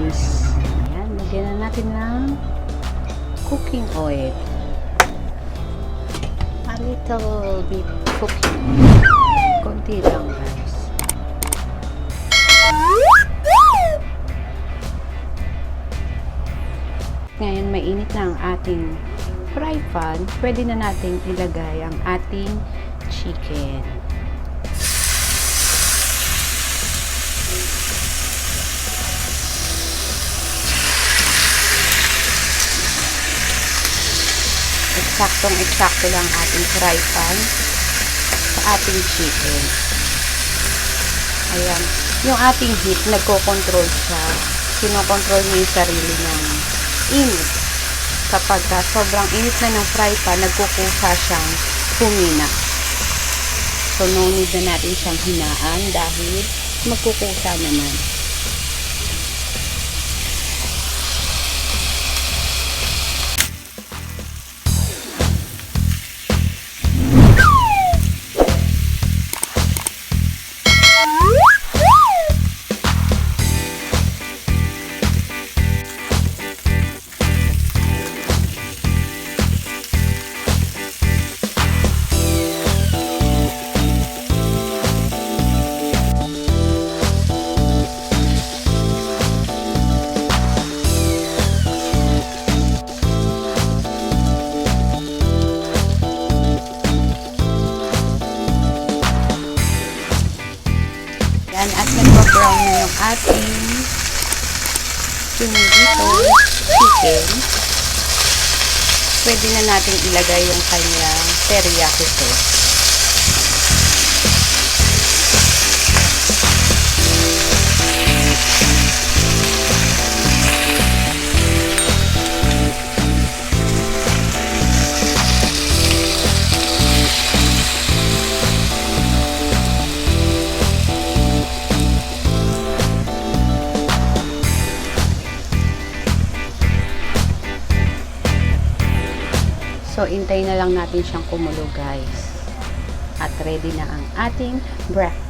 guys. Ayan, lagyan na natin ng cooking oil. A little bit cooking oil. Konti lang guys. Ngayon, mainit na ang ating fry pan. Pwede na nating ilagay ang ating chicken. Eksaktong-eksakto lang ating fry pan sa ating chicken. Ayan. Yung ating heat, nagko-control siya. Kino-control niya yung sarili ng init. Kapag sobrang init na ng fry pan, nagkukusa siyang humina. So, no need na natin siyang hinaan dahil magkukusa naman. At nagpa-brown na yung ating pinito chicken. Pwede na natin ilagay yung kanyang teriyaki sauce. So, intay na lang natin siyang kumulo guys. At ready na ang ating breakfast.